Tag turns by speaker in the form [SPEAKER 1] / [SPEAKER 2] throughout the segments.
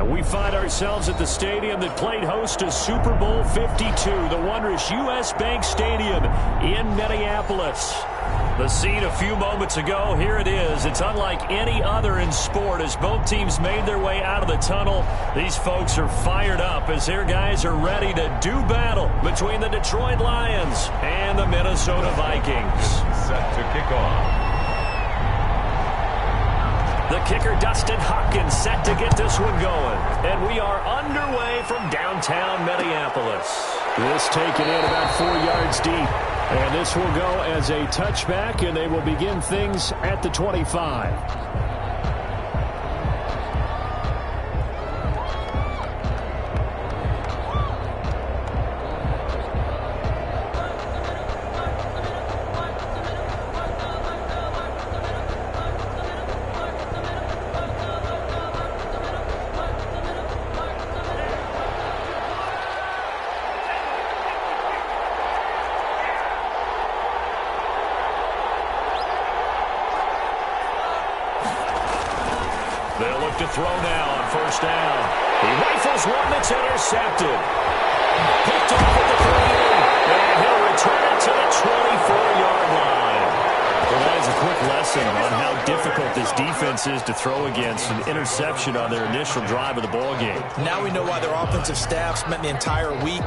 [SPEAKER 1] We find ourselves at the stadium that played host to Super Bowl 52, the wondrous U.S. Bank Stadium in Minneapolis. The scene a few moments ago, here it is. It's unlike any other in sport as both teams made their way out of the tunnel. These folks are fired up as their guys are ready to do battle between the Detroit Lions and the Minnesota Vikings.
[SPEAKER 2] Set to kick off.
[SPEAKER 1] The kicker, Dustin Hopkins, set to get this one going. And we are underway from downtown Minneapolis. This taken in about 4 yards deep. And this will go as a touchback, and they will begin things at the 25. They'll look to throw now on first down. He rifles one that's intercepted. Picked off at the 38, and he'll return it to the 24-yard line. Well, that is a quick lesson on how difficult this defense is to throw against an interception on their initial drive of the ballgame.
[SPEAKER 3] Now we know why their offensive staff spent the entire week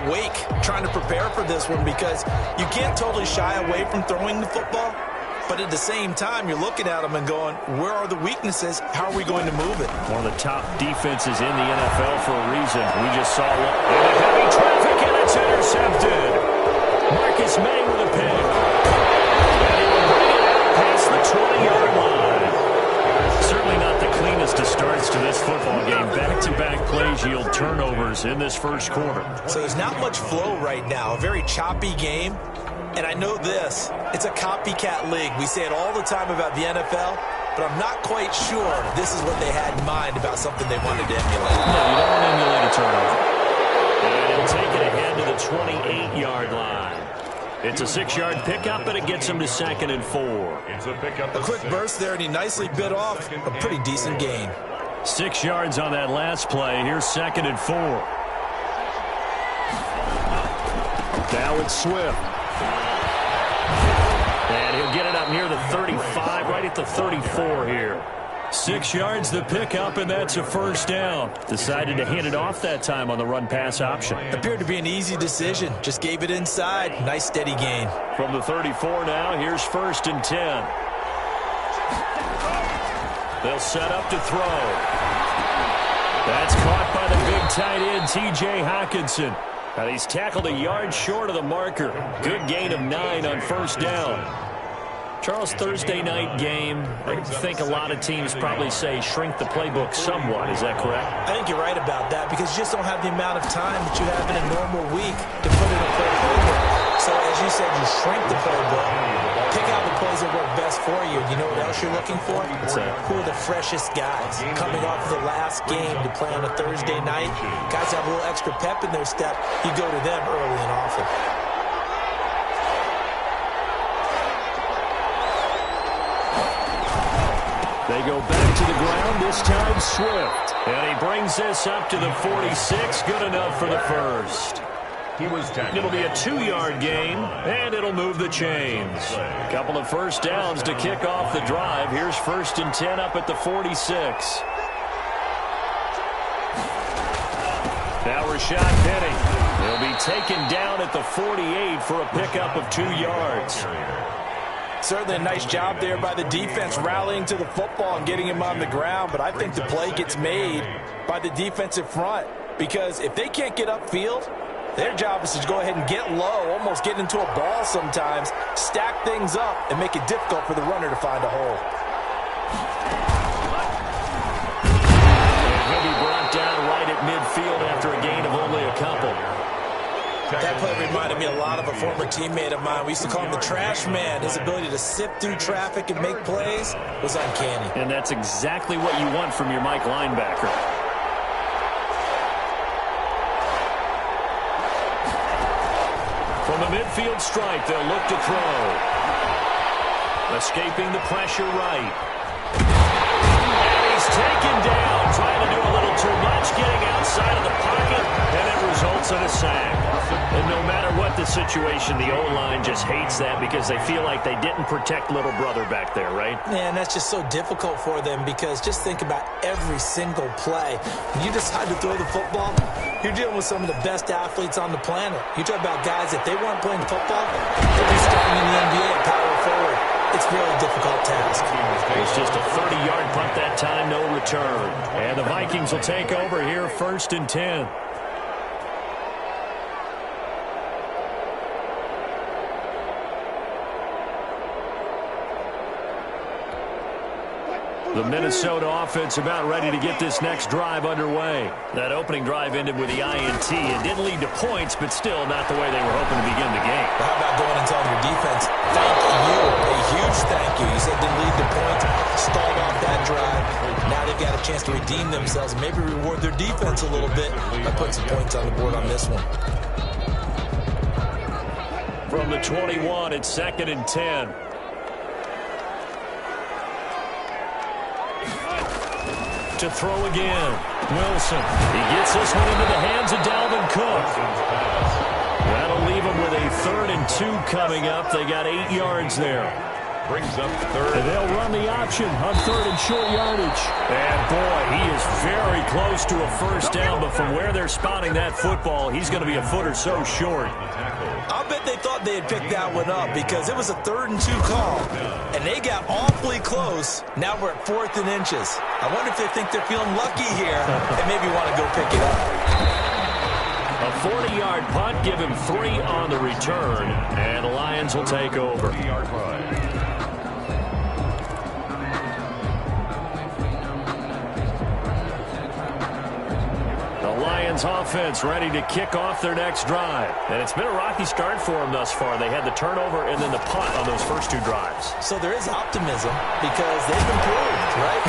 [SPEAKER 3] awake trying to prepare for this one, because you can't totally shy away from throwing the football. But at the same time, you're looking at them and going, where are the weaknesses? How are we going to move it?
[SPEAKER 1] One of the top defenses in the NFL for a reason. We just saw one. And heavy traffic, and it's intercepted. Marcus May with a pick. And he will bring it out past the 20-yard line. Certainly not the cleanest of starts to this football game. Back-to-back plays yield turnovers in this first quarter.
[SPEAKER 3] So there's not much flow right now. A very choppy game. And I know this, it's a copycat league. We say it all the time about the NFL, but I'm not quite sure this is what they had in mind about something they wanted to emulate.
[SPEAKER 1] No, you don't want to emulate a turnover. And he'll take it ahead to the 28-yard line. It's a 6-yard pickup, and it gets him to 2nd and 4.
[SPEAKER 2] It's a pickup.
[SPEAKER 3] A quick burst there, and he nicely bit off a pretty decent gain.
[SPEAKER 1] 6 yards on that last play. Here's 2nd and 4. Now it's Swift. And he'll get it up near the 35, right at the 34 here. 6 yards the pickup, and that's a first down. Decided to hand it off that time on the run-pass option.
[SPEAKER 3] Appeared to be an easy decision. Just gave it inside. Nice, steady gain.
[SPEAKER 1] From the 34 now, here's 1st and 10. They'll set up to throw. That's caught by the big tight end, T.J. Hockenson. And he's tackled a yard short of the marker. Good gain of 9 on first down. Charles, Thursday night game, I think a lot of teams probably say shrink the playbook somewhat. Is that correct?
[SPEAKER 3] I think you're right about that, because you just don't have the amount of time that you have in a normal week to put in a playbook. So as you said, you shrink the playbook, pick out the plays that work best for you. You know what else you're looking for? Who are the freshest guys coming off the last game to play on a Thursday night? Guys have a little extra pep in their step. You go to them early and often.
[SPEAKER 1] They go back to the ground, this time Swift. And he brings this up to the 46, good enough for the first. It'll be a 2-yard gain, and it'll move the chains. A couple of first downs to kick off the drive. Here's 1st and 10 up at the 46. Now Rashad Penny. He'll be taken down at the 48 for a pickup of 2 yards.
[SPEAKER 3] Certainly a nice job there by the defense rallying to the football and getting him on the ground, but I think the play gets made by the defensive front, because if they can't get upfield, their job is to go ahead and get low, almost get into a ball sometimes, stack things up, and make it difficult for the runner to find a hole.
[SPEAKER 1] And he'll be brought down right at midfield after a gain of only a couple.
[SPEAKER 3] That play reminded me a lot of a former teammate of mine. We used to call him the trash man. His ability to sift through traffic and make plays was uncanny.
[SPEAKER 1] And that's exactly what you want from your Mike linebacker. From the midfield stripe, they'll look to throw. Escaping the pressure right. And he's taken down, trying to do a little too much. the situation, the O-line just hates that because they feel like they didn't protect little brother back there, right?
[SPEAKER 3] Man, that's just so difficult for them because just think about every single play. When you decide to throw the football, you're dealing with some of the best athletes on the planet. You talk about guys, if they weren't playing football, they'd be starting in the NBA at power forward. It's a really difficult task.
[SPEAKER 1] It was just a 30-yard punt that time, no return. And the Vikings will take over here, 1st and 10. The Minnesota offense about ready to get this next drive underway. That opening drive ended with the INT. It didn't lead to points, but still not the way they were hoping to begin the game.
[SPEAKER 3] Well, how about going and telling your defense, thank you, a huge thank you. You said didn't lead to points, stalled off that drive. Now they've got a chance to redeem themselves and maybe reward their defense a little bit by putting some points on the board on this one.
[SPEAKER 1] From the 21, it's 2nd and 10. To throw again. Wilson. He gets this one into the hands of Dalvin Cook. That'll leave him with a 3rd and 2 coming up. They got 8 yards there.
[SPEAKER 2] Brings up 3rd.
[SPEAKER 1] And they'll run the option on 3rd and short yardage. And boy, he is very close to a first down, but from where they're spotting that football, he's going to be a foot or so short.
[SPEAKER 3] I'll bet they thought they had picked that one up because it was a 3rd and 2 call, and they got awfully close. Now we're at 4th and inches. I wonder if they think they're feeling lucky here and maybe want to go pick it up.
[SPEAKER 1] A 40-yard punt, give him 3 on the return, and the Lions will take over.
[SPEAKER 2] 3-yard line.
[SPEAKER 1] Lions offense ready to kick off their next drive. And it's been a rocky start for them thus far. They had the turnover and then the punt on those first 2 drives.
[SPEAKER 3] So there is optimism because they've improved, right?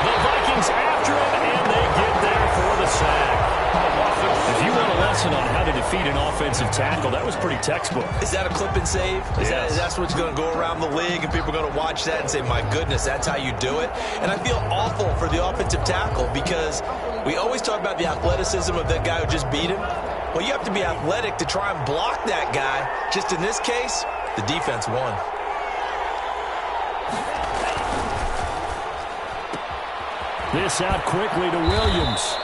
[SPEAKER 1] The Vikings after them, and they get there for the sack. If you want a lesson on how to defeat an offensive tackle, that was pretty textbook.
[SPEAKER 3] Is that a clip and save? That's what's going to go around the league, and people are going to watch that and say, my goodness, that's how you do it? And I feel awful for the offensive tackle because we always talk about the athleticism of that guy who just beat him. Well, you have to be athletic to try and block that guy. Just in this case, the defense won.
[SPEAKER 1] This out quickly to Williams.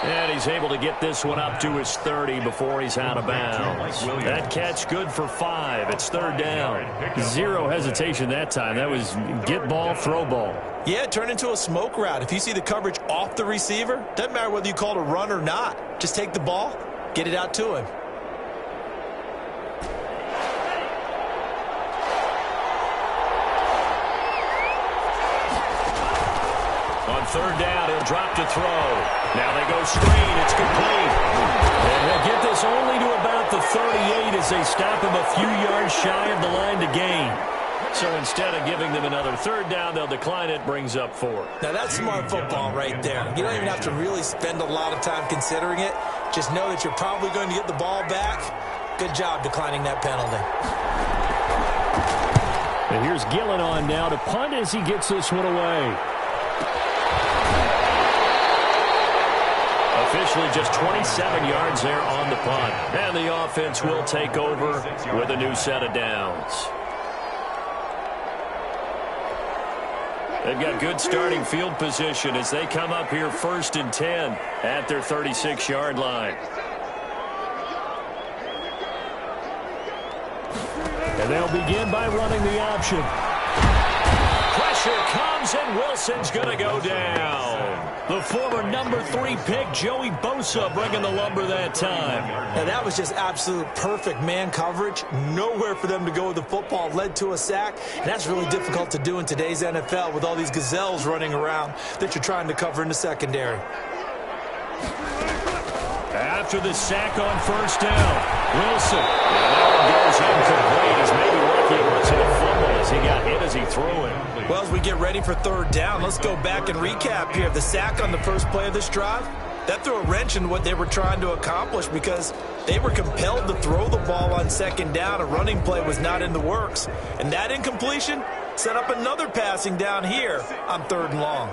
[SPEAKER 1] And he's able to get this one up to his 30 before he's out of bounds. That catch good for 5. It's 3rd down. 0 hesitation that time. That was get ball, throw ball.
[SPEAKER 3] Yeah, turn into a smoke route. If you see the coverage off the receiver, doesn't matter whether you call it a run or not. Just take the ball, get it out to him.
[SPEAKER 1] On 3rd down, he'll drop to throw. Now they go screen. It's complete. And he'll get this only to about the 38 as they stop him a few yards shy of the line to gain. So instead of giving them another 3rd down, they'll decline it. Brings up 4.
[SPEAKER 3] Now that's smart football right there. You don't even have to really spend a lot of time considering it. Just know that you're probably going to get the ball back. Good job declining that penalty.
[SPEAKER 1] And here's Gillen on now to punt as he gets this one away. Officially just 27 yards there on the punt. And the offense will take over with a new set of downs. They've got good starting field position as they come up here 1st and 10 at their 36-yard line. And they'll begin by running the option. Pressure comes, and Wilson's going to go down. The former number 3 pick, Joey Bosa, bringing the lumber that time.
[SPEAKER 3] And that was just absolute perfect man coverage. Nowhere for them to go with the football. Led to a sack. And that's really difficult to do in today's NFL with all these gazelles running around that you're trying to cover in the secondary.
[SPEAKER 1] After the sack on 1st down, Wilson. And that one goes incomplete. He's maybe lucky it wasn't a fumble as he got hit as he threw it.
[SPEAKER 3] Well, as we get ready for 3rd down, let's go back and recap here. The sack on the first play of this drive, that threw a wrench in what they were trying to accomplish because they were compelled to throw the ball on 2nd down. A running play was not in the works. And that incompletion set up another passing down here on 3rd and long.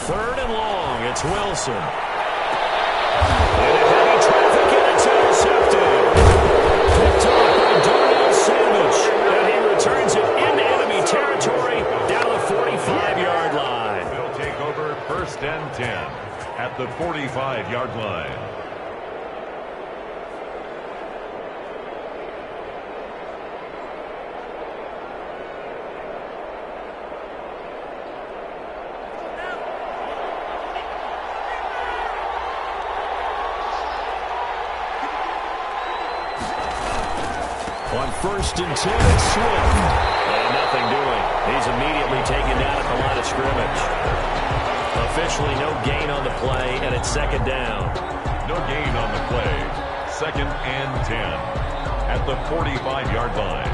[SPEAKER 1] Third and long. It's Wilson. Into heavy traffic, and it's intercepted. Picked off by Darnell Savage. And he returns it into enemy territory down to the 45-yard line.
[SPEAKER 2] They'll take over 1st and 10 at the 45-yard line.
[SPEAKER 1] On 1st and 10, it's Swift. And nothing doing. He's immediately taken down at the line of scrimmage. Officially no gain on the play, and it's 2nd down.
[SPEAKER 2] No gain on the play. 2nd and 10 at the 45-yard line.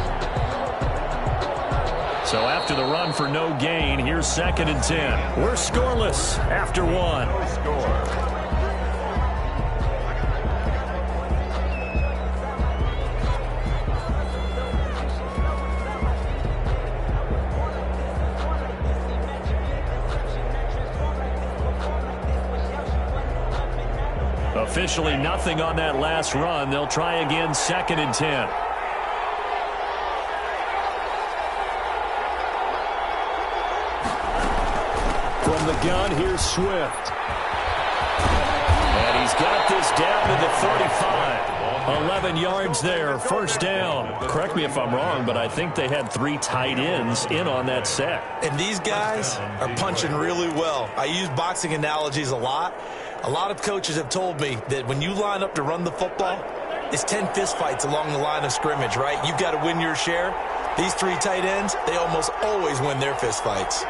[SPEAKER 1] So after the run for no gain, here's 2nd and 10. We're scoreless after 1.
[SPEAKER 2] No score.
[SPEAKER 1] Officially nothing on that last run. They'll try again, 2nd and 10. From the gun, here's Swift. And he's got this down to the 35. 11 yards there, 1st down. Correct me if I'm wrong, but I think they had 3 tight ends in on that set.
[SPEAKER 3] And these guys are punching really well. I use boxing analogies a lot. A lot of coaches have told me that when you line up to run the football, it's 10 fistfights along the line of scrimmage, right? You've got to win your share. These 3 tight ends, they almost always win their fistfights.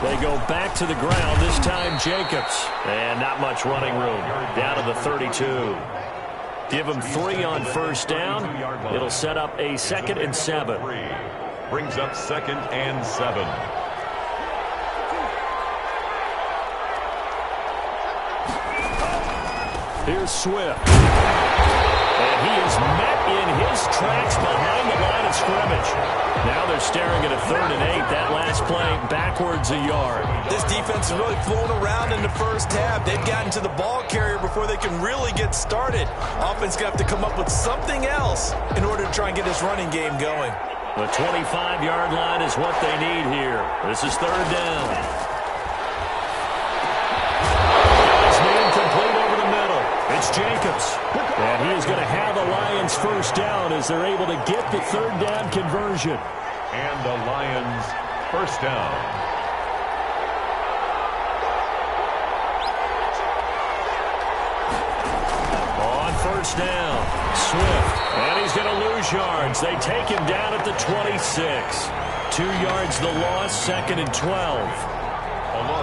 [SPEAKER 1] They go back to the ground, this time Jacobs. And not much running room. Down to the 32. Give him 3 on 1st down. It'll set up a 2nd and 7.
[SPEAKER 2] Brings up 2nd and 7.
[SPEAKER 1] Here's Swift. And he is met in his tracks behind the line of scrimmage. Now they're staring at a 3rd and 8. That last play backwards a yard.
[SPEAKER 3] This defense is really flown around in the first half. They've gotten to the ball carrier before they can really get started. Offense going to have to come up with something else in order to try and get this running game going.
[SPEAKER 1] The 25-yard line is what they need here. This is 3rd down. It's Jacobs, and he is going to have the Lions 1st down as they're able to get the 3rd down conversion.
[SPEAKER 2] And the Lions 1st down.
[SPEAKER 1] On 1st down, Swift, and he's going to lose yards. They take him down at the 26. 2 yards the loss, 2nd and 12.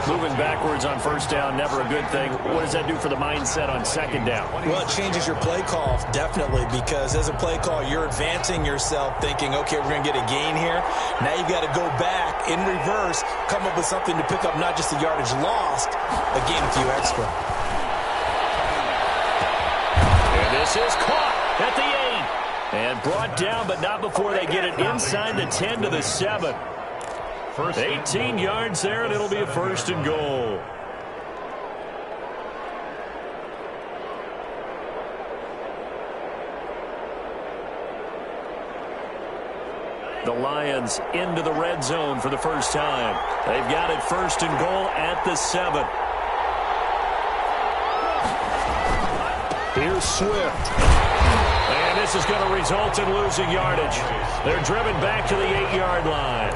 [SPEAKER 1] Moving backwards on 1st down, never a good thing. What does that do for the mindset on 2nd down?
[SPEAKER 3] Well, it changes your play call, definitely, because as a play call, you're advancing yourself thinking, okay, we're going to get a gain here. Now you've got to go back in reverse, come up with something to pick up not just the yardage lost, but gain a few extra.
[SPEAKER 1] And this is caught at the 8. And brought down, but not before they get it inside the 10 to the 7. 18 yards there, and it'll be a 1st and goal. The Lions into the red zone for the first time. They've got it 1st and goal at the 7. Here's Swift. And this is going to result in losing yardage. They're driven back to the 8-yard line.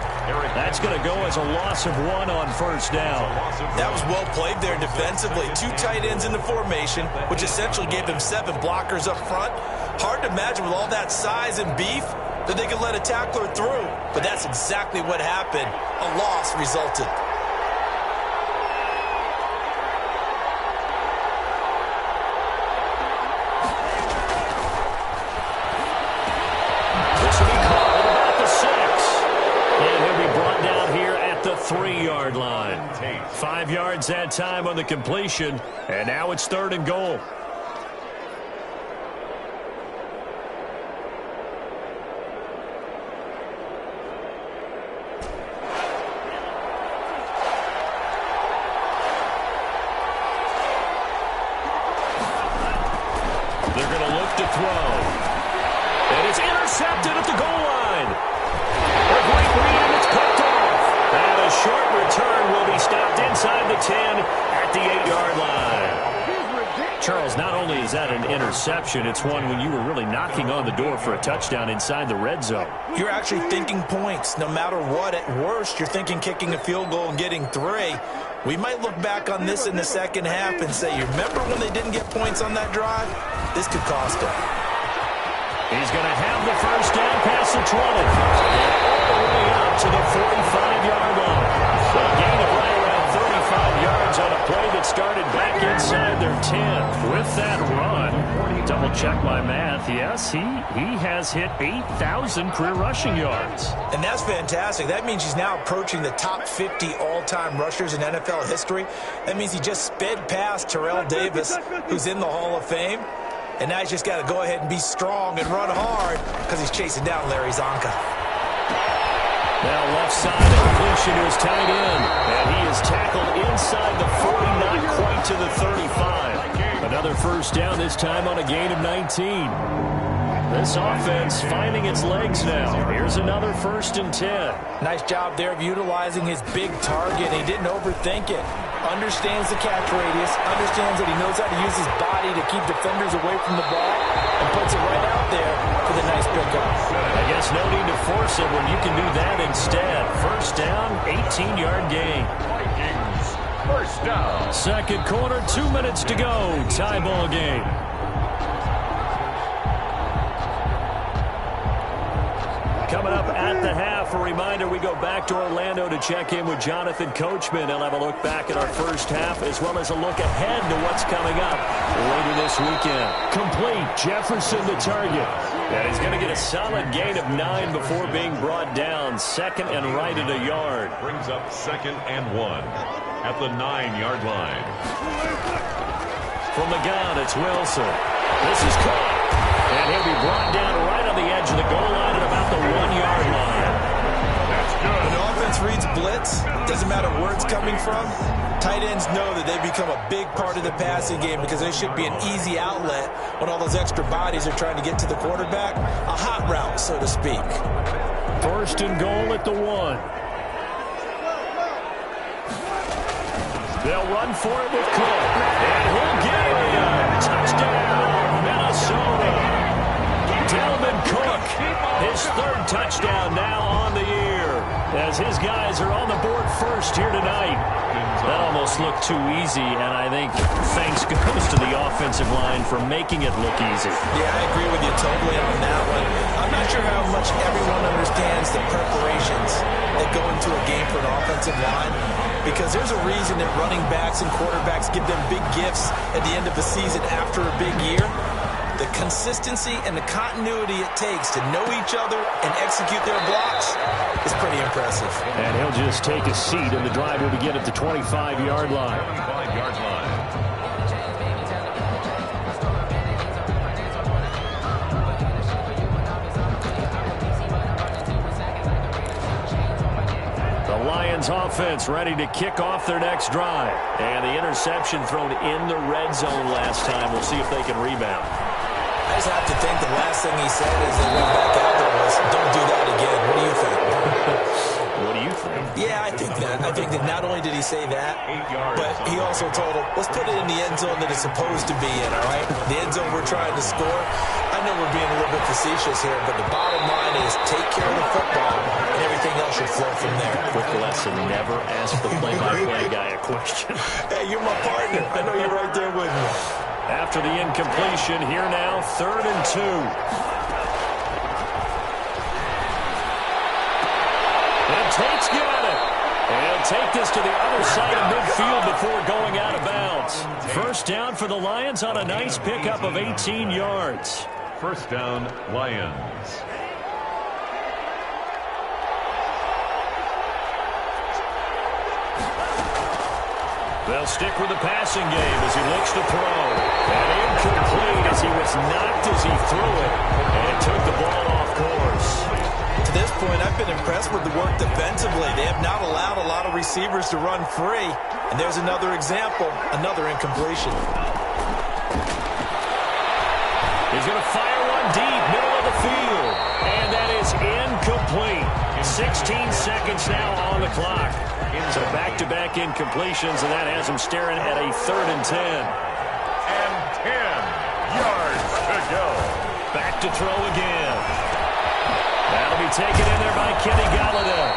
[SPEAKER 1] That's going to go as a loss of 1 on 1st down.
[SPEAKER 3] That was well played there defensively. 2 tight ends in the formation, which essentially gave them 7 blockers up front. Hard to imagine with all that size and beef that they could let a tackler through. But that's exactly what happened. A loss resulted.
[SPEAKER 1] This will be caught at about the 6. And he'll be brought down here at the 3-yard line. 5 yards that time on the completion. And now it's 3rd and goal. interception. It's one when you were really knocking on the door for a touchdown inside the red zone.
[SPEAKER 3] You're actually thinking points. No matter what, at worst, you're thinking kicking a field goal and getting 3. We might look back on this in the second half and say, you remember when they didn't get points on that drive? This could cost them.
[SPEAKER 1] He's going to have the first down past the 20. And all the way up to the 45-yard line. So a gain of right around 35 yards on a play that started back inside their 10. With that run, double-check my math, yes, he has hit 8,000 career rushing yards.
[SPEAKER 3] And that's fantastic. That means he's now approaching the top 50 all-time rushers in NFL history. That means he just sped past Terrell Davis, who's in the Hall of Fame. And now he's just got to go ahead and be strong and run hard because he's chasing down Larry Zonka.
[SPEAKER 1] Now left side, a completion to his tight end. And he is tackled inside the 40, not quite to the 35. Another first down, this time on a gain of 19. This offense finding its legs now. Here's another 1st and 10.
[SPEAKER 3] Nice job there of utilizing his big target. He didn't overthink it. Understands the catch radius. Understands that he knows how to use his body to keep defenders away from the ball. And puts it right out there for the nice pickup.
[SPEAKER 1] I guess no need to force it when you can do that instead. First down, 18-yard gain.
[SPEAKER 2] Vikings, first down.
[SPEAKER 1] Second quarter, 2 minutes to go. Tie ball game. Coming up at the half, a reminder, we go back to Orlando to check in with Jonathan Coachman. He'll have a look back at our first half as well as a look ahead to what's coming up later this weekend. Complete, Jefferson to target. And he's going to get a solid gain of 9 before being brought down. Second and right at a yard.
[SPEAKER 2] Brings up 2nd and 1 at the 9-yard line.
[SPEAKER 1] From the gun, it's Wilson. This is caught. And he'll be brought down right on the edge of the goal line at about the 1-yard line.
[SPEAKER 2] That's good.
[SPEAKER 3] When the offense reads blitz, doesn't matter where it's coming from, tight ends know that they become a big part of the passing game because they should be an easy outlet when all those extra bodies are trying to get to the quarterback. A hot route, so to speak.
[SPEAKER 1] First and goal at the 1. They'll run for it with Cook. And he'll get it. Touchdown, Minnesota. Dalvin Cook, his 3rd touchdown now on the year. As his guys are on the board first here tonight. That almost looked too easy, and I think thanks goes to the offensive line for making it look easy.
[SPEAKER 3] Yeah, I agree with you totally on that one. I'm not sure how much everyone understands the preparations that go into a game for an offensive line, because there's a reason that running backs and quarterbacks give them big gifts at the end of the season after a big year. The consistency and the continuity it takes to know each other and execute their blocks is pretty impressive.
[SPEAKER 1] And he'll just take a seat, and the drive will begin at the 25-yard line.
[SPEAKER 2] 25-yard line.
[SPEAKER 1] The Lions offense ready to kick off their next drive. And the interception thrown in the red zone last time. We'll see if they can rebound.
[SPEAKER 3] I just have to think the last thing he said as they went back out there was, don't do that again. What do you think?
[SPEAKER 1] What do you think?
[SPEAKER 3] Yeah, I think that. I think that not only did he say that, but he also told him, let's put it in the end zone that it's supposed to be in, all right? The end zone we're trying to score. I know we're being a little bit facetious here, but the bottom line is take care of the football, and everything else should flow from there.
[SPEAKER 1] Quick lesson, never ask the play-by-play guy a question.
[SPEAKER 3] Hey, you're my partner. I know you're right there with me.
[SPEAKER 1] After the incompletion, here now, 3rd and 2. And Tate's got it. And he'll take this to the other side of midfield before going out of bounds. First down for the Lions on a nice pickup of 18 yards.
[SPEAKER 2] First down, Lions.
[SPEAKER 1] They'll stick with the passing game as he looks to throw. And incomplete as he was knocked as he threw it. And it took the ball off course.
[SPEAKER 3] To this point, I've been impressed with the work defensively. They have not allowed a lot of receivers to run free. And there's another example, another incompletion.
[SPEAKER 1] He's going to fire one deep, middle of the field. And that is incomplete. 16 seconds now on the clock. So back-to-back incompletions, and that has him staring at a 3rd and 10.
[SPEAKER 2] And 10 yards. go.
[SPEAKER 1] Back to throw again. That'll be taken in there by Kenny Golladay.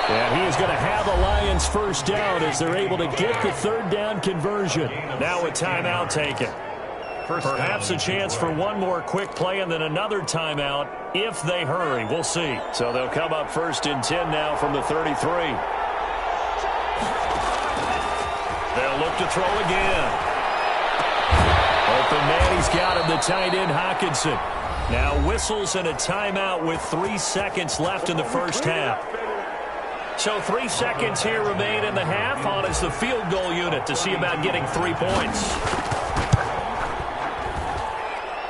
[SPEAKER 1] And he is going to have the Lions first down as they're able to get the third down conversion. Now a timeout taken. Perhaps a chance for one more quick play and then another timeout if they hurry. We'll see. So they'll come up 1st and 10 now from the 33. They'll look to throw again. Open man, he's got him, the tight end Hockenson. Now whistles and a timeout with 3 seconds left in the first half. So 3 seconds here remain in the half. On is the field goal unit to see about getting 3 points.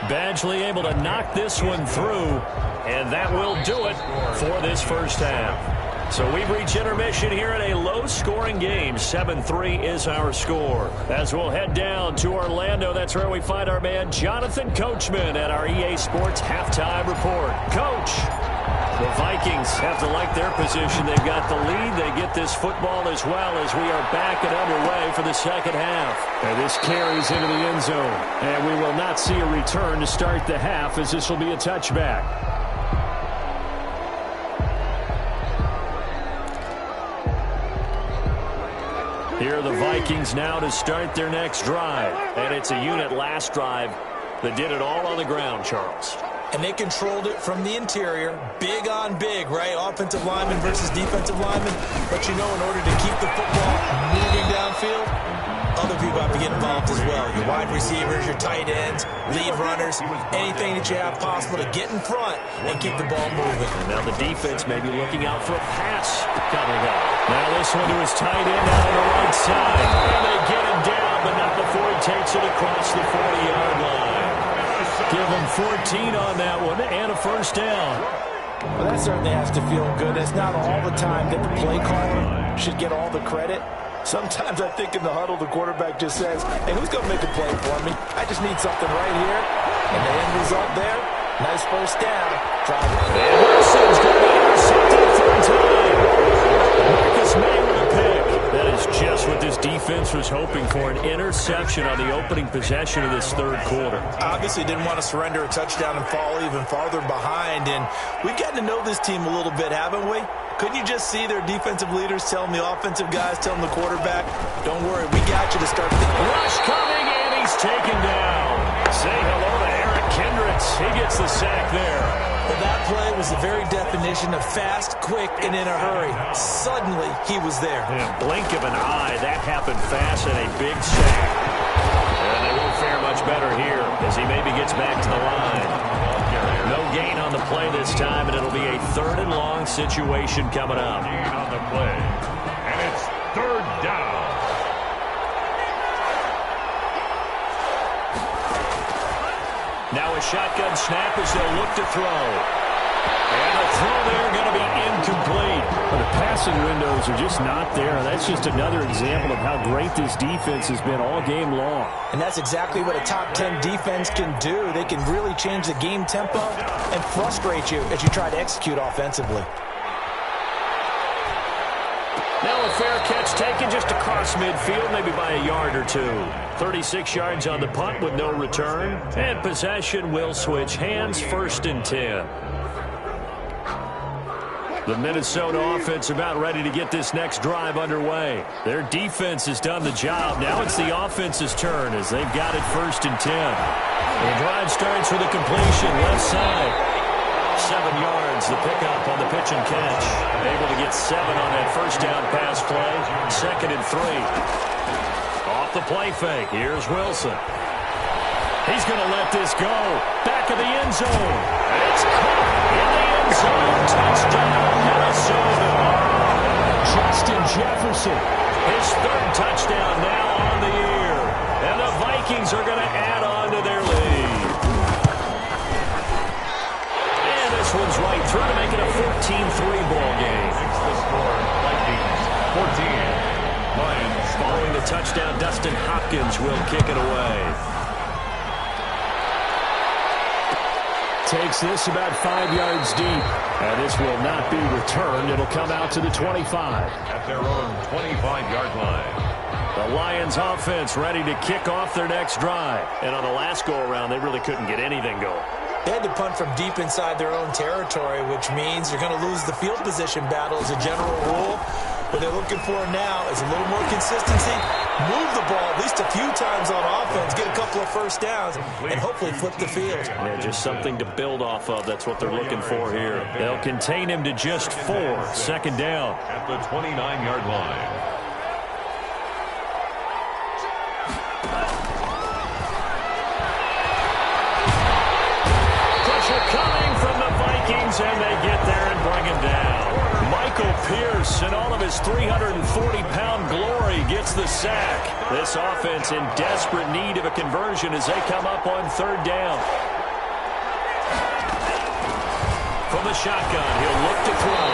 [SPEAKER 1] Badgley able to knock this one through, and that will do it for this first half. So we've reached intermission here in a low-scoring game. 7-3 is our score. As we'll head down to Orlando, that's where we find our man Jonathan Coachman at our EA Sports Halftime Report. Coach, the Vikings have to like their position. They've got the lead. They get this football as well as we are back and underway for the second half. And this carries into the end zone. And we will not see a return to start the half as this will be a touchback. Here are the Vikings now to start their next drive. And it's a unit last drive that did it all on the ground, Charles.
[SPEAKER 3] And they controlled it from the interior, big on big, right? Offensive lineman versus defensive lineman. But you know, in order to keep the football moving downfield, other people have to get involved as well. Your wide receivers, your tight ends, lead runners, anything that you have possible to get in front and keep the ball moving.
[SPEAKER 1] Now the defense may be looking out for a pass coming up. Now this one to his tight end out on the right side. And they get him down, but not before he takes it across the 40-yard line. Give him 14 on that one and a first down.
[SPEAKER 3] Well, that certainly has to feel good. It's not all the time that the play caller should get all the credit. Sometimes I think in the huddle, the quarterback just says, hey, who's going to make a play for me? I just need something right here. And the end result there, nice first down.
[SPEAKER 1] And Wilson's going to be intercepted third time. Marcus May with a pick. That is just what this defense was hoping for, an interception on the opening possession of this third quarter.
[SPEAKER 3] Obviously didn't want to surrender a touchdown and fall even farther behind. And we've gotten to know this team a little bit, haven't we? Couldn't you just see their defensive leaders telling the offensive guys, telling the quarterback, don't worry, we got you to start the
[SPEAKER 1] rush coming, and he's taken down. Say hello to Eric Kendricks. He gets the sack there.
[SPEAKER 3] Well, that play was the very definition of fast, quick, and in a hurry. Suddenly, he was there.
[SPEAKER 1] Yeah, blink of an eye, that happened fast and a big sack. And they won't fare much better here as he maybe gets back to the line. No gain on the play this time, and it'll be a 3rd and long situation coming up.
[SPEAKER 2] Gain on the play, and it's 3rd down.
[SPEAKER 1] Now a shotgun snap as they'll look to throw. And the throw there going to be incomplete. Well, the passing windows are just not there. That's just another example of how great this defense has been all game long.
[SPEAKER 3] And that's exactly what a top 10 defense can do. They can really change the game tempo and frustrate you as you try to execute offensively.
[SPEAKER 1] Now a fair catch taken just across midfield, maybe by a yard or two. 36 yards on the punt with no return. And possession will switch hands, 1st and 10. The Minnesota offense about ready to get this next drive underway. Their defense has done the job. Now it's the offense's turn as they've got it 1st and 10. The drive starts with a completion left side. 7 yards, the pickup on the pitch and catch. Able to get 7 on that first down pass play. 2nd and 3. Off the play fake. Here's Wilson. He's going to let this go. Back of the end zone. It's caught in the end zone. Touchdown, Minnesota. Justin Jefferson. His 3rd touchdown now on the year. And the Vikings are going to add on to their lead. And this one's right through to make it a 14-3 ball game.
[SPEAKER 2] The score, Vikings 14. Lions
[SPEAKER 1] following the touchdown, Dustin Hopkins will kick it away. Takes this about 5 yards deep. And this will not be returned. It'll come out to the 25.
[SPEAKER 2] At their own 25-yard line.
[SPEAKER 1] The Lions offense ready to kick off their next drive. And on the last go-around, they really couldn't get anything going.
[SPEAKER 3] They had to punt from deep inside their own territory, which means you're going to lose the field position battle as a general rule. What they're looking for now is a little more consistency, move the ball at least a few times on offense, get a couple of first downs, and hopefully flip the field.
[SPEAKER 1] Yeah, just something to build off of. That's what they're looking for here. They'll contain him to just 4. Second down.
[SPEAKER 2] At the 29-yard line.
[SPEAKER 1] Coming from the Vikings, and they get there and bring him down. Michael Pierce, in all of his 340-pound glory, gets the sack. This offense in desperate need of a conversion as they come up on third down. From the shotgun, he'll look to throw.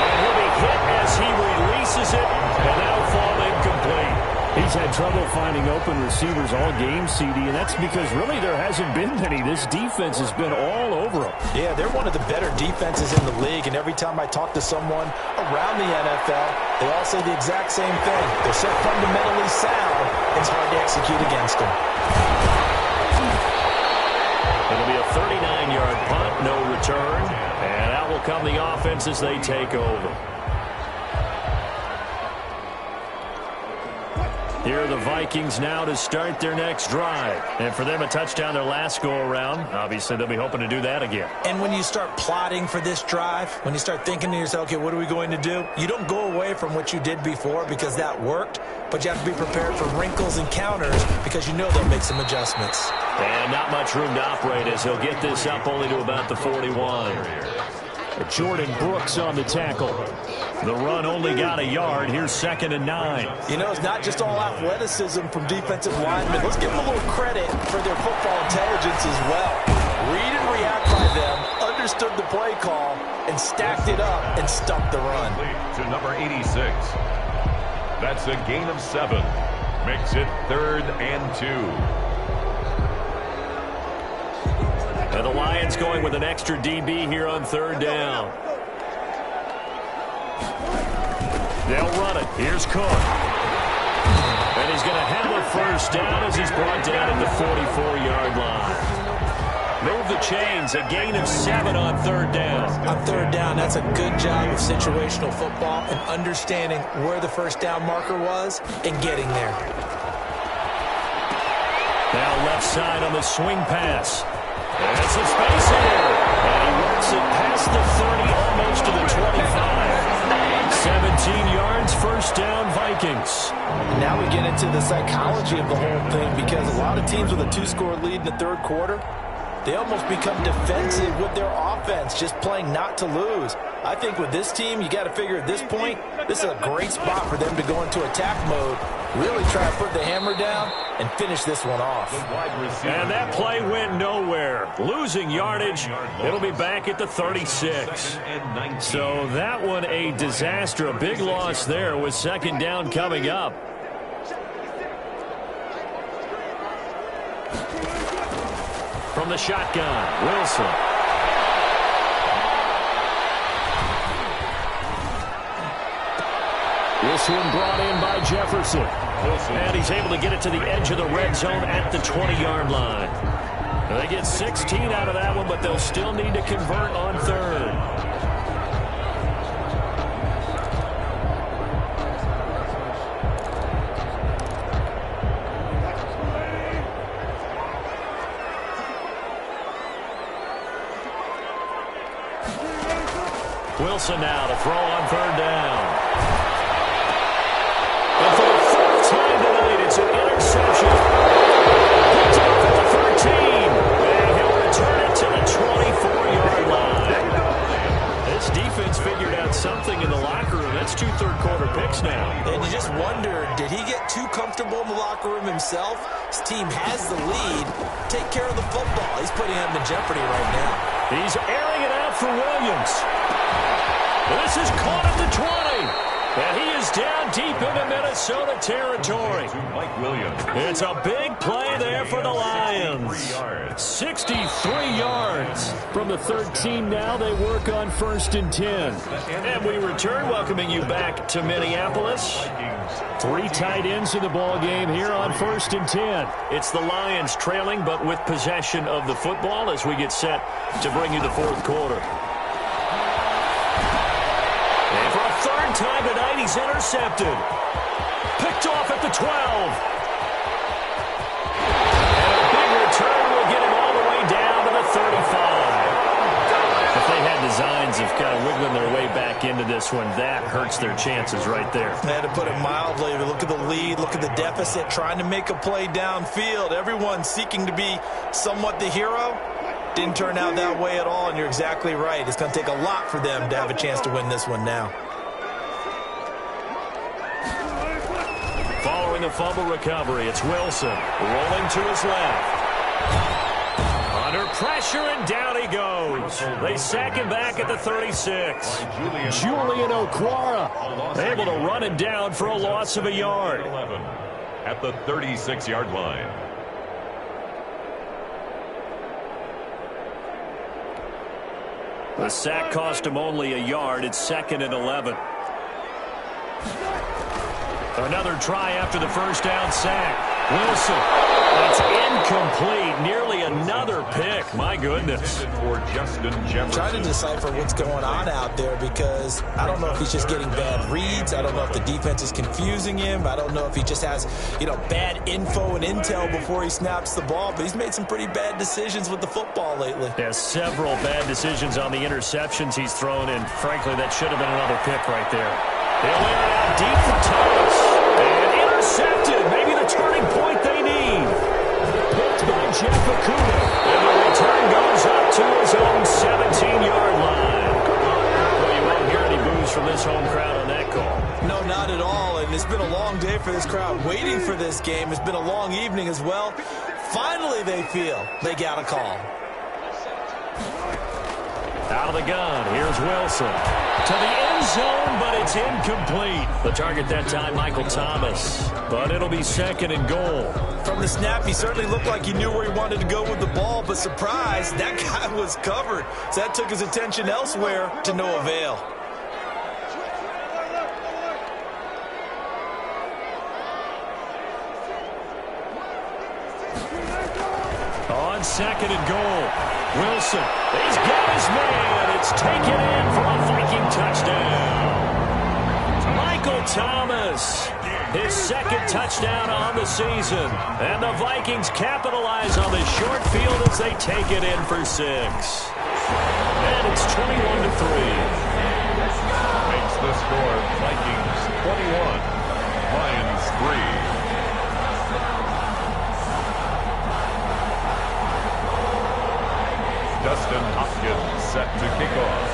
[SPEAKER 1] And he'll be hit as he releases it, and that'll fall incomplete.
[SPEAKER 4] He's had trouble finding open receivers all game, CD, and that's because really there hasn't been many. This defense has been all over them.
[SPEAKER 3] Yeah, they're one of the better defenses in the league, and every time I talk to someone around the NFL, they all say the exact same thing. They're so fundamentally sound, it's hard to execute against them.
[SPEAKER 1] It'll be a 39-yard punt, no return, and out will come the offense as they take over. Here are the Vikings now to start their next drive. And for them, a touchdown their last go-around. Obviously, they'll be hoping to do that again.
[SPEAKER 3] And when you start plotting for this drive, when you start thinking to yourself, okay, what are we going to do? You don't go away from what you did before because that worked, but you have to be prepared for wrinkles and counters because you know they'll make some adjustments.
[SPEAKER 1] And not much room to operate as he'll get this up only to about the 41. Jordan Brooks on the tackle. The run only got a yard. Here's 2nd and 9.
[SPEAKER 3] You know, it's not just all athleticism from defensive linemen. Let's give them a little credit for their football intelligence as well. Read and react by them, understood the play call, and stacked it up and stuck the run.
[SPEAKER 2] To number 86. That's a gain of 7. Makes it 3rd and 2.
[SPEAKER 1] And the Lions going with an extra DB here on third down. They'll run it. Here's Cook. And he's going to have a first down as he's brought down at the 44-yard line. Move the chains. A gain of 7 on third down.
[SPEAKER 3] On third down, that's a good job of situational football and understanding where the first down marker was and getting there.
[SPEAKER 1] Now left side on the swing pass. There's some space here. And he works it past the 30, almost to the 25. 17 yards, first down, Vikings.
[SPEAKER 3] Now we get into the psychology of the whole thing because a lot of teams with a 2-score lead in the third quarter, they almost become defensive with their offense, just playing not to lose. I think with this team, you got to figure at this point, this is a great spot for them to go into attack mode, really try to put the hammer down and finish this one off.
[SPEAKER 1] And that play went nowhere. Losing yardage. It'll be back at the 36. So that one a disaster. A big loss there with second down coming up. From the shotgun, Wilson. This one brought in by Jefferson. And he's able to get it to the edge of the red zone at the 20-yard line. They get 16 out of that one, but they'll still need to convert on third. Wilson now to throw on third down. And for the fourth time tonight, it's an interception. Picked off at the 13. And he'll return it to the 24-yard line. This defense figured out something in the locker room. That's 2 third-quarter picks now.
[SPEAKER 3] And you just wonder, did he get too comfortable in the locker room himself? His team has the lead. Take care of the football. He's putting him in jeopardy right now.
[SPEAKER 1] He's airing it out for Williams. This is caught at the 20. And he is down deep into Minnesota territory.
[SPEAKER 2] Mike Williams.
[SPEAKER 1] It's a big play there for the Lions. 63 yards.
[SPEAKER 4] From the 13 now, they work on 1st and 10.
[SPEAKER 1] And we return, welcoming you back to Minneapolis.
[SPEAKER 4] 3 tight ends in the ball game here on 1st and 10.
[SPEAKER 1] It's the Lions trailing, but with possession of the football as we get set to bring you the 4th quarter. And for a 3rd time tonight, he's intercepted. Picked off at the 12. And a big return will get him all the way down to the 35. If they had designs of kind of wiggling their way back into this one, that hurts their chances right there.
[SPEAKER 3] They had to put it mildly. Look at the lead, look at the deficit, trying to make a play downfield. Everyone seeking to be somewhat the hero. Didn't turn out that way at all, and you're exactly right. It's going to take a lot for them to have a chance to win this one now.
[SPEAKER 1] Following the fumble recovery, it's Wilson rolling to his left. Under pressure, and down he goes. They sack him back at the 36.
[SPEAKER 4] Julian Okwara
[SPEAKER 1] able to run it down for a loss of a yard.
[SPEAKER 2] 11 at the 36-yard line.
[SPEAKER 1] The sack cost him only a yard. It's 2nd and 11. Another try after the first down sack. Wilson. It's incomplete. Nearly another pick. My goodness.
[SPEAKER 2] For Justin Jefferson.
[SPEAKER 3] Trying to decipher what's going on out there because I don't know if he's just getting bad reads. I don't know if the defense is confusing him. I don't know if he just has, bad info and intel before he snaps the ball. But he's made some pretty bad decisions with the football lately.
[SPEAKER 1] There's several bad decisions on the interceptions he's thrown, and frankly, that should have been another pick right there. They'll air it out deep for Thomas. And intercepted. Maybe the turning point they need. Picked by Jeff Okuda. And the return goes up to his own 17-yard line. Well, you won't hear any boos from this home crowd on that call.
[SPEAKER 3] No, not at all. And it's been a long day for this crowd waiting for this game. It's been a long evening as well. Finally, they feel they got a call.
[SPEAKER 1] Out of the gun, here's Wilson. To the end zone, but it's incomplete. The target that time, Michael Thomas. But it'll be 2nd and goal.
[SPEAKER 3] From the snap, he certainly looked like he knew where he wanted to go with the ball, but surprise, that guy was covered. So that took his attention elsewhere to no avail.
[SPEAKER 1] On 2nd and goal, Wilson, he's got his man. It's taken in for a Viking touchdown. Michael Thomas, his 2nd touchdown on the season. And the Vikings capitalize on the short field as they take it in for 6. And it's 21-3.
[SPEAKER 2] Makes the score Vikings 21, Lions 3. Dustin Hopkins set to kick off.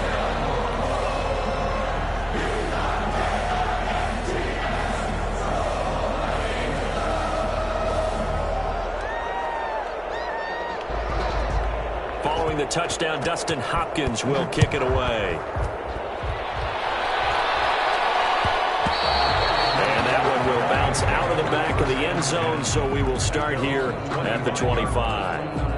[SPEAKER 1] Following the touchdown, Dustin Hopkins will kick it away. And that one will bounce out of the back of the end zone, so we will start here at the 25.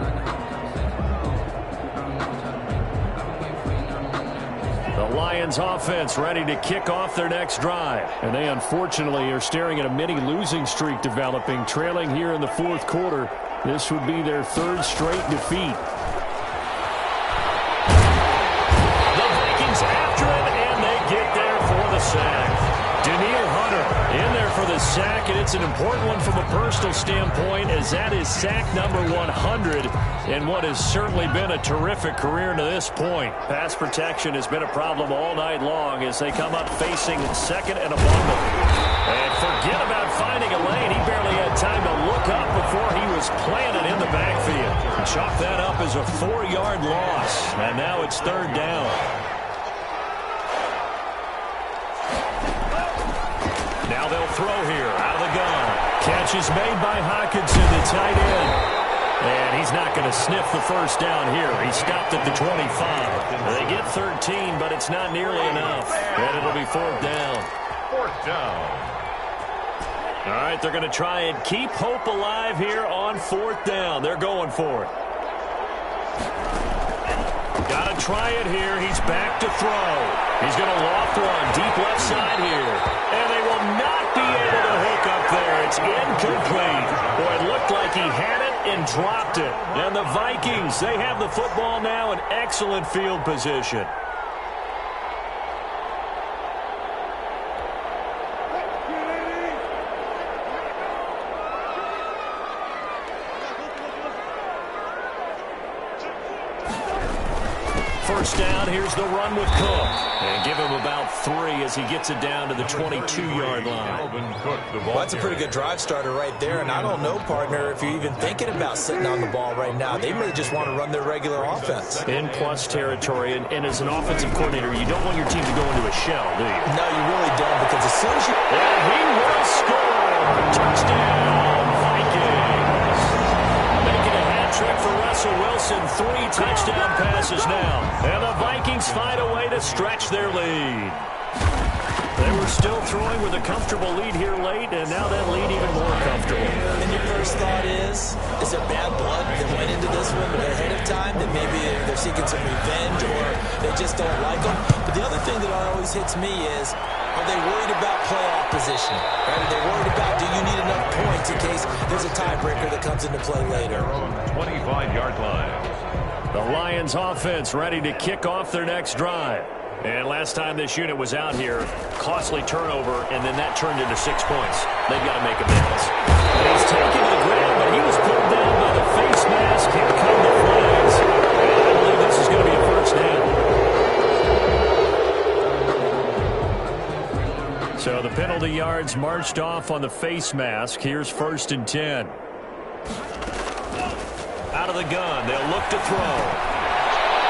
[SPEAKER 1] The Lions offense ready to kick off their next drive.
[SPEAKER 4] And they unfortunately are staring at a mini losing streak developing, trailing here in the 4th quarter. This would be their 3rd straight defeat.
[SPEAKER 1] The Vikings after it, and they get there for the sack. Daniil Hunter in there for the sack, and it's an important one from a personal standpoint as that is sack number 100 in what has certainly been a terrific career to this point. Pass protection has been a problem all night long as they come up facing 2nd and a bundle. And forget about finding a lane. He barely had time to look up before he was planted in the backfield. Chalk that up as a 4-yard loss, and now it's 3rd down. Now they'll throw here out of the gun. Catch is made by Hockenson, the tight end. And he's not going to sniff the first down here. He stopped at the 25. They get 13, but it's not nearly enough. And it'll be 4th down.
[SPEAKER 2] 4th down.
[SPEAKER 1] All right, they're going to try and keep hope alive here on 4th down. They're going for it. Got to try it here. He's back to throw. He's going to loft one deep left side here. And they will not be able to hook up there. It's incomplete. Boy, it looked like he had it and dropped it. And the Vikings, they have the football now in excellent field position. First down, here's the run with Cook. And give him about 3 as he gets it down to the 22-yard line.
[SPEAKER 3] Well, that's a pretty good drive starter right there. And I don't know, partner, if you're even thinking about sitting on the ball right now. They may just want to run their regular offense.
[SPEAKER 1] In plus territory. And as an offensive coordinator, you don't want your team to go into a shell, do you?
[SPEAKER 3] No, you really don't, because as soon as you...
[SPEAKER 1] And he will score. Touchdown, Vikings. Making a hat trick for Russell Wilson. 3 touchdown passes now. And the Vikings find a way to stretch their lead. They were still throwing with a comfortable lead here late, and now that lead even more comfortable.
[SPEAKER 3] And your first thought is there bad blood that went into this one ahead of time, that maybe they're seeking some revenge or they just don't like them? But the other thing that always hits me is, are they worried about playoff position? Right? Are they worried about, do you need enough points in case there's a tiebreaker that comes into play later?
[SPEAKER 2] 25-yard line.
[SPEAKER 1] The Lions offense ready to kick off their next drive. And last time this unit was out here, costly turnover, and then that turned into 6 points. They've got to make amends. And he's taken to the ground, but he was pulled down by the face mask. Here come the flags. And I believe this is going to be a first down. So the penalty yards marched off on the face mask. Here's 1st and 10. Out of the gun, they'll look to throw.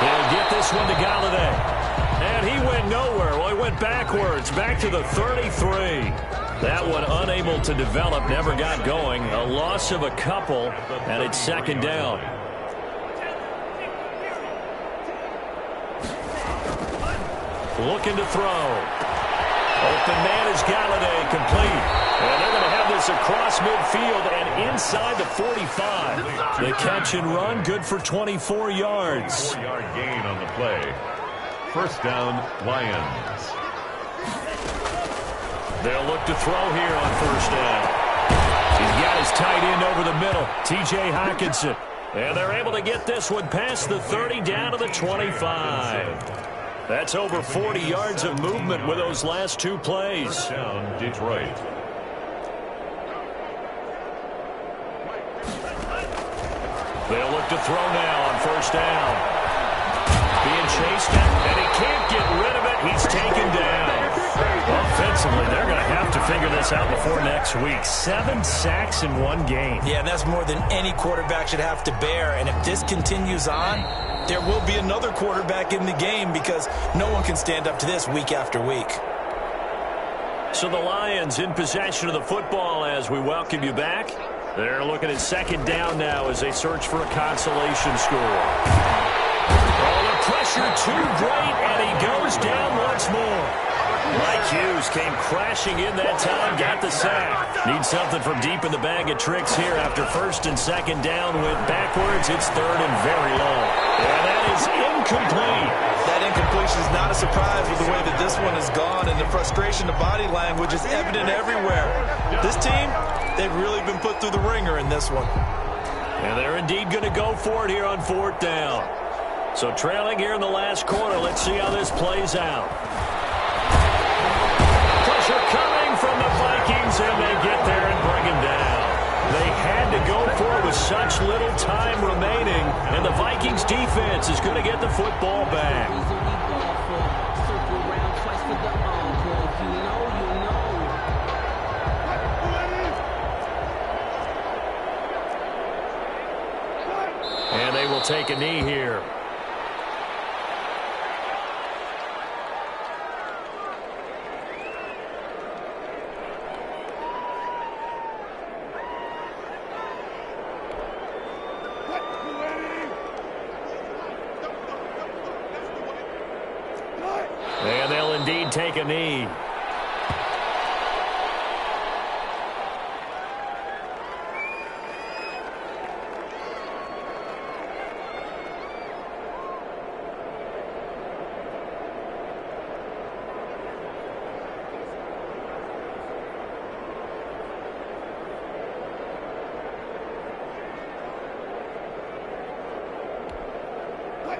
[SPEAKER 1] He'll get this one to Galladay. And he went nowhere. Well, he went backwards, back to the 33. That one unable to develop, never got going. A loss of a couple, and it's 2nd down. Looking to throw. Open man is Galladay, complete. And they're going to have this across midfield and inside the 45. The catch and run, good for 24 yards.
[SPEAKER 2] 4-yard gain on the play. First down, Lions.
[SPEAKER 1] They'll look to throw here on 1st down. He's got his tight end over the middle, T.J. Hockenson. And they're able to get this one past the 30 down to the 25. That's over 40 yards of movement with those last 2 plays.
[SPEAKER 2] First down, Detroit.
[SPEAKER 1] They'll look to throw now on 1st down. Being chased, and he can't get rid of it. He's taken down. Offensively, they're going to have to figure this out before next week. 7 sacks in 1 game.
[SPEAKER 3] Yeah, and that's more than any quarterback should have to bear. And if this continues on, there will be another quarterback in the game, because no one can stand up to this week after week.
[SPEAKER 1] So the Lions in possession of the football as we welcome you back. They're looking at 2nd down now as they search for a consolation score. Pressure too great, and he goes down once more. Mike Hughes came crashing in that time, got the sack. Needs something from deep in the bag of tricks here after 1st and 2nd down. Went backwards, it's 3rd and very long. And that is incomplete.
[SPEAKER 3] That incompletion is not a surprise with the way that this one has gone, and the frustration, the body language is evident everywhere. This team, they've really been put through the ringer in this one.
[SPEAKER 1] And they're indeed going to go for it here on 4th down. So trailing here in the last quarter, let's see how this plays out. Pressure coming from the Vikings, and they get there and bring him down. They had to go for it with such little time remaining, and the Vikings defense is going to get the football back. And they will take a knee here. And they'll indeed take a knee.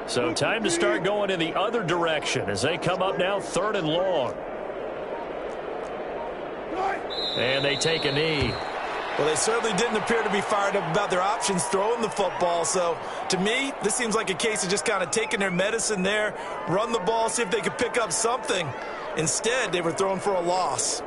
[SPEAKER 1] So time to start going in the other direction as they come up now 3rd and long. And they take a knee.
[SPEAKER 3] Well, they certainly didn't appear to be fired up about their options throwing the football. So, to me, this seems like a case of just kind of taking their medicine there, run the ball, see if they could pick up something. Instead, they were throwing for a loss.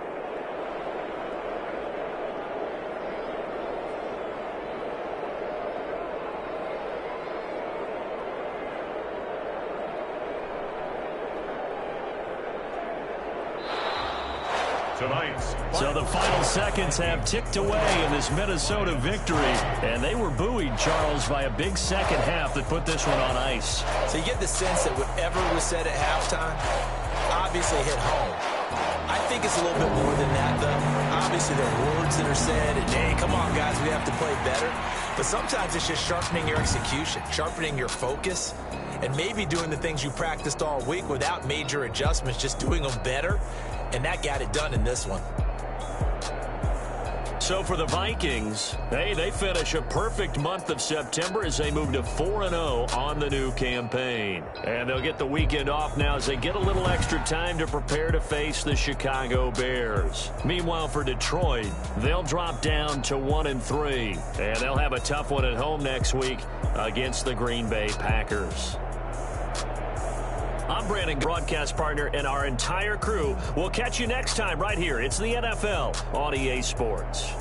[SPEAKER 1] So the final seconds have ticked away in this Minnesota victory. And they were buoyed, Charles, by a big second half that put this one on ice.
[SPEAKER 3] So you get the sense that whatever was said at halftime obviously hit home. I think it's a little bit more than that, though. Obviously, there are words that are said, and, hey, come on, guys, we have to play better. But sometimes it's just sharpening your execution, sharpening your focus, and maybe doing the things you practiced all week without major adjustments, just doing them better. And that got it done in this one.
[SPEAKER 1] So for the Vikings, hey, they finish a perfect month of September as they move to 4-0 on the new campaign. And they'll get the weekend off now as they get a little extra time to prepare to face the Chicago Bears. Meanwhile, for Detroit, they'll drop down to 1-3. And they'll have a tough one at home next week against the Green Bay Packers. I'm Brandon, broadcast partner, and our entire crew will catch you next time right here. It's the NFL on EA Sports.